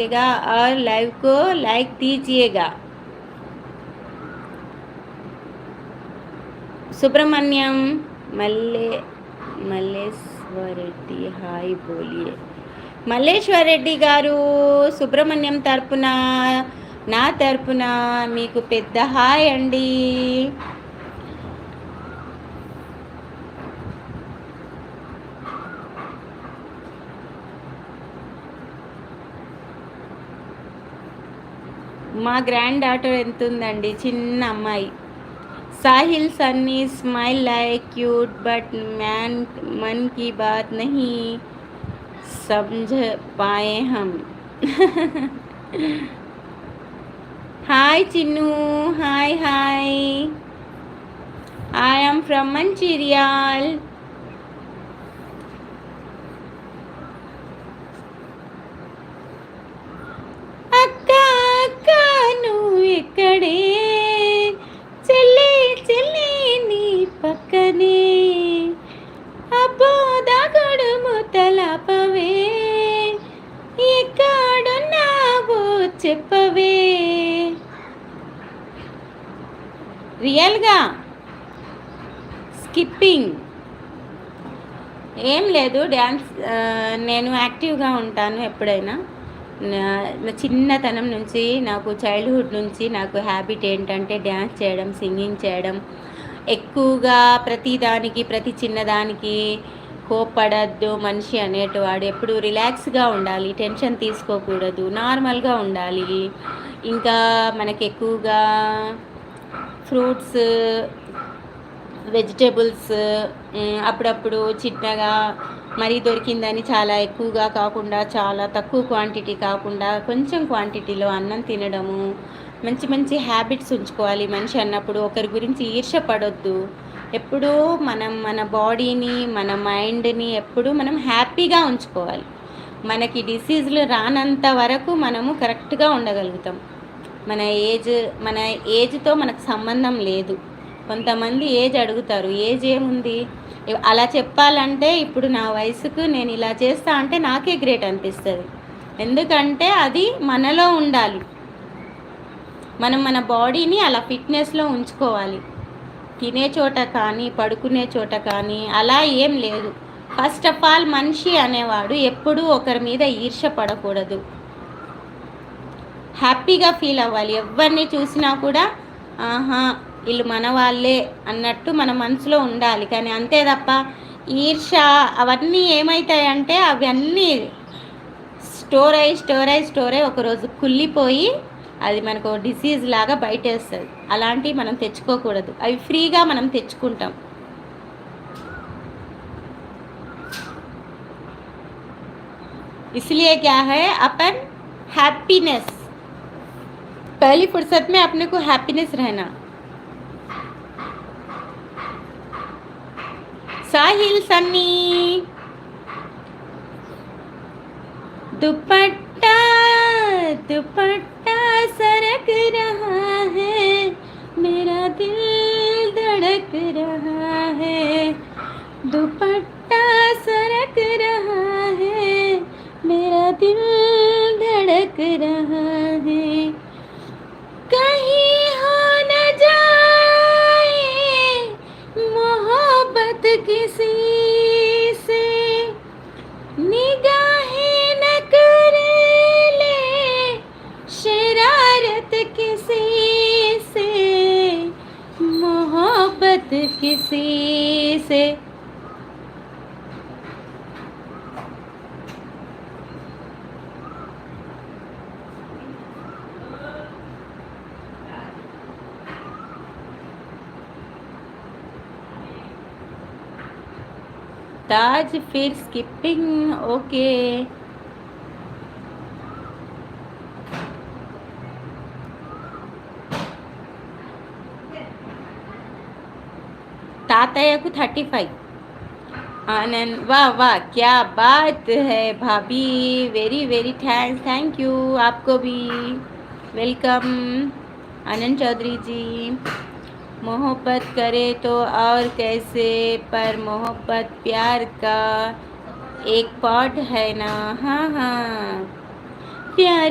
और लाइव को लाइक दीजिएगा। सुब्रमण्यम मल्ले मल्लेश्वर रेड्डी हाय बोलिए। మల్లేశ్వర్ రెడ్డి గారు సుబ్రహ్మణ్యం తరపున నా తరపున మీకు పెద్ద హాయ్ అండి. మా గ్రాండ్ డాటర్ ఎంత ఉందండి, చిన్న అమ్మాయి. Sahil Sunny smile like cute but मन की बात नहीं समझ पाए हम. Hi Chinnu, hi hi. I am from Mancherial. అక్క అక్క నువ్వు ఎక్కడే, చెల్లి చెల్లి నీ పక్కనే, అబ్బో దాగుడు ముతలపవే, ఎక్కడున్నావో చెప్పవే. రియల్గా స్కిప్పింగ్ ఏం లేదు, డ్యాన్స్ నేను యాక్టివ్గా ఉంటాను ఎప్పుడైనా. నా చిన్నతనం నుంచి, నాకు చైల్డ్హుడ్ నుంచి నాకు హ్యాబిట్ ఏంటంటే డ్యాన్స్ చేయడం, సింగింగ్ చేయడం. ఎక్కువగా ప్రతిదానికి, ప్రతి చిన్నదానికి కోప్పడద్దు మనిషి అనేటివాడు. ఎప్పుడు రిలాక్స్గా ఉండాలి, టెన్షన్ తీసుకోకూడదు, నార్మల్గా ఉండాలి. ఇంకా మనకి ఎక్కువగా ఫ్రూట్స్, వెజిటేబుల్స్ అప్పుడప్పుడు చిన్నగా మరీ దొరికిందని చాలా ఎక్కువగా కాకుండా, చాలా తక్కువ క్వాంటిటీ కాకుండా కొంచెం క్వాంటిటీలో అన్నం తినడము, మంచి మంచి హ్యాబిట్స్ ఉంచుకోవాలి మనిషి అన్నప్పుడు. ఒకరి గురించి ఈర్ష్యపడొద్దు. ఎప్పుడూ మనం మన బాడీని, మన మైండ్ని ఎప్పుడూ మనం హ్యాపీగా ఉంచుకోవాలి. మనకి డిసీజులు రానంత వరకు మనము కరెక్ట్గా ఉండగలుగుతాం. మన ఏజ్తో మనకు సంబంధం లేదు. కొంతమంది ఏజ్ అడుగుతారు, ఏజ్ ఏముంది అలా చెప్పాలంటే. ఇప్పుడు నా వయసుకు నేను ఇలా చేస్తా అంటే నాకే గ్రేట్ అనిపిస్తుంది. ఎందుకంటే అది మనలో ఉండాలి. మనం మన బాడీని అలా ఫిట్నెస్లో ఉంచుకోవాలి. తినే చోట కానీ, పడుకునే చోట కానీ అలా ఏం లేదు. ఫస్ట్ ఆఫ్ ఆల్ మనిషి అనేవాడు ఎప్పుడూ ఒకరి మీద ఈర్ష్య పడకూడదు. హ్యాపీగా ఫీల్ అవ్వాలి. ఎవరిని చూసినా కూడా ఆహా వీళ్ళు మన వాళ్ళే అన్నట్టు మన మనసులో ఉండాలి. కానీ అంతే తప్ప ఈర్ష అవన్నీ ఏమవుతాయంటే అవన్నీ స్టోర్ అయ్యి ఒకరోజు కుళ్ళిపోయి అది మనకు డిసీజ్ లాగా బయటేస్తుంది. అలాంటివి మనం తెచ్చుకోకూడదు. అవి ఫ్రీగా మనం తెచ్చుకుంటాం. इसलिए क्या है, अपन हैप्पीनेस, पहली फुर्सत में अपने को हैप्पीनेस रहना. साहिल सन्नी दुपट्टा दुपट्टा सरक रहा है, मेरा दिल धड़क रहा है. दुपट्टा सरक रहा है, मेरा दिल धड़क रहा है. कहीं हो न जाए मोहब्बत किसी से, निगाहें न करे ले शरारत किसी से, मोहब्बत किसी से. ताज फिर स्किपिंग ओके. तातय्यకు 35. आनंद वाह वाह क्या बात है भाभी, वेरी वेरी थैंक यू. आपको भी वेलकम आनंद चौधरी जी. मोहब्बत करे तो और कैसे, पर मोहब्बत प्यार का एक पार्ट है ना. हाँ हाँ, प्यारी